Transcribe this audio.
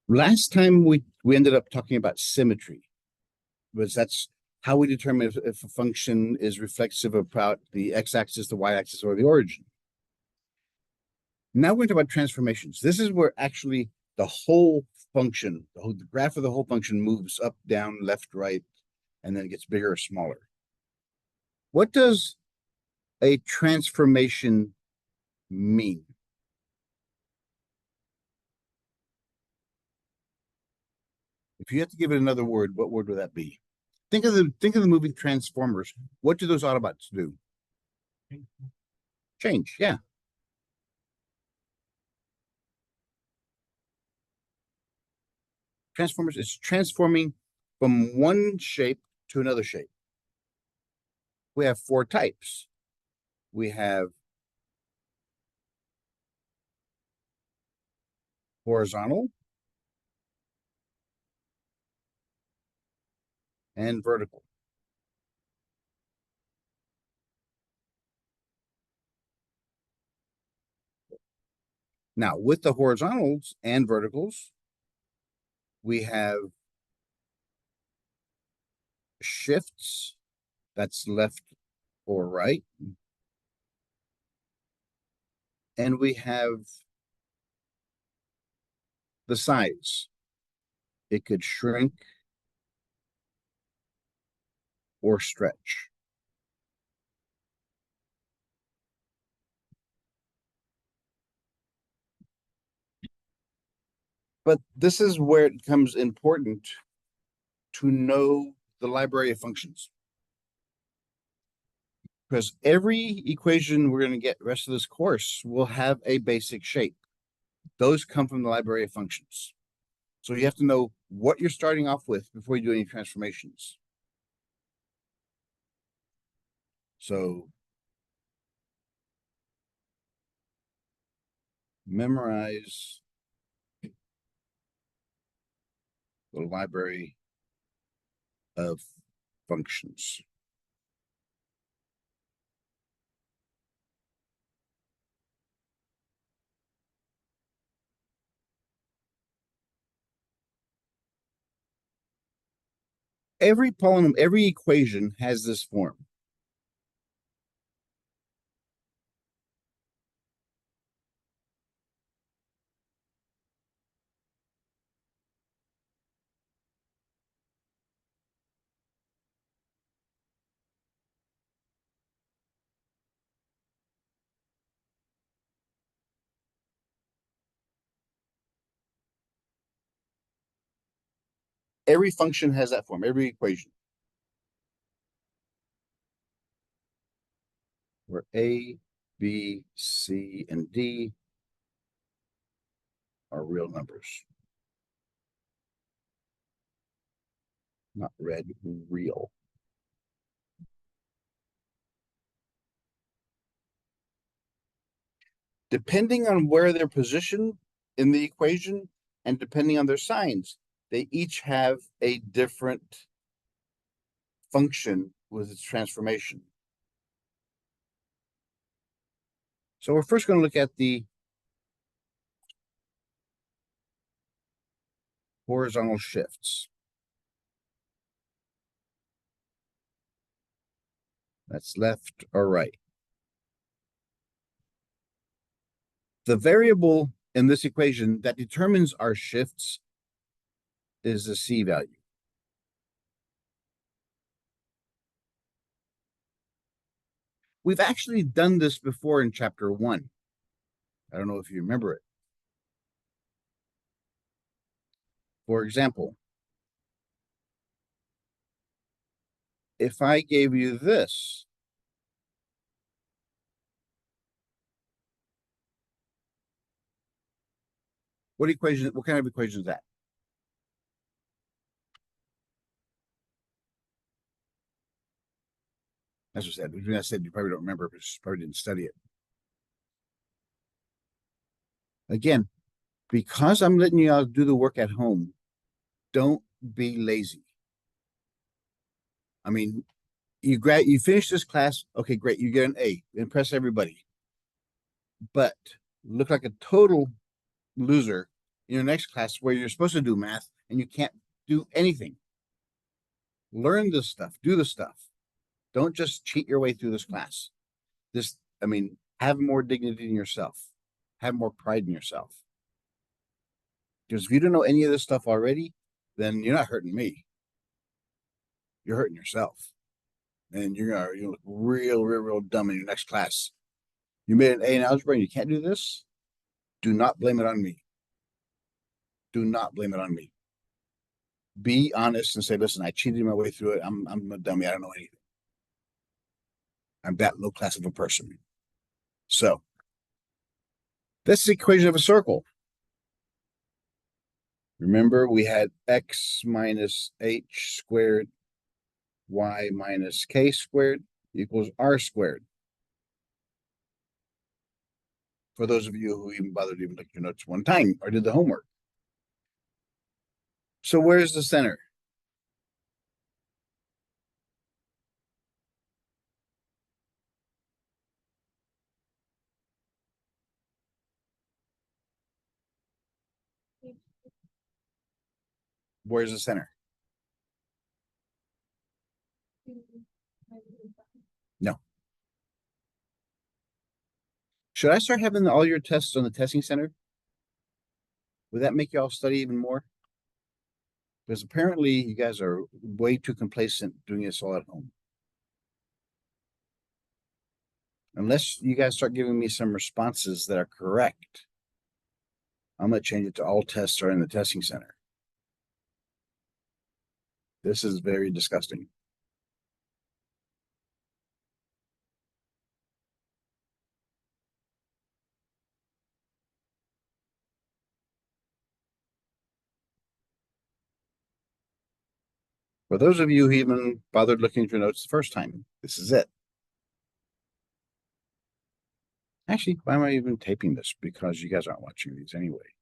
Last time we ended up talking about symmetry, because that's how we determine if a function is reflexive about the x-axis, the y-axis, or the origin. Now we're going to talk about transformations. This is where actually the whole function, the graph of the whole function moves up, down, left, right, and then it gets bigger or smaller. What does a transformation mean? If you have to give it another word, what word would that be? Think of the movie Transformers. What do those Autobots do? Change, yeah. Transformers is transforming from one shape to another shape. We have four types. We have horizontal and vertical. Now, with the horizontals and verticals, we have shifts, that's left or right. And we have the size. It could shrink or stretch. But this is where it becomes important to know the library of functions. Because every equation we're going to get the rest of this course will have a basic shape. Those come from the library of functions. So you have to know what you're starting off with before you do any transformations. So memorize the library of functions. Every polynomial, every equation has this form. Every function has that form, every equation. Where A, B, C, and D are real numbers. Not red, real. Depending on where they're positioned in the equation and depending on their signs, they each have a different function with its transformation. So we're first going to look at the horizontal shifts. That's left or right. The variable in this equation that determines our shifts is the C value. We've actually done this before in chapter 1. I don't know if you remember it. For example, if I gave you this, what kind of equation is that? As I said, you probably don't remember because you probably didn't study it. Again, because I'm letting you all do the work at home, don't be lazy. I mean, you finish this class, okay, great, you get an A, impress everybody. But look like a total loser in your next class where you're supposed to do math and you can't do anything. Learn this stuff, do the stuff. Don't just cheat your way through this class. Have more dignity in yourself. Have more pride in yourself. Because if you don't know any of this stuff already, then you're not hurting me. You're hurting yourself. And you're gonna look real dumb in your next class. You made an A in algebra and you can't do this. Do not blame it on me. Do not blame it on me. Be honest and say, listen, I cheated my way through it. I'm a dummy. I don't know anything. I'm that low class of a person. So this is the equation of a circle. Remember, we had x minus h squared, y minus k squared equals r squared. For those of you who even bothered to even look at your notes one time or did the homework. So where's the center? Where's the center? No. Should I start having all your tests on the testing center? Would that make you all study even more? Because apparently you guys are way too complacent doing this all at home. Unless you guys start giving me some responses that are correct, I'm going to change it to all tests are in the testing center. This is very disgusting. For those of you who even bothered looking at your notes the first time, this is it. Actually, why am I even taping this? Because you guys aren't watching these anyway.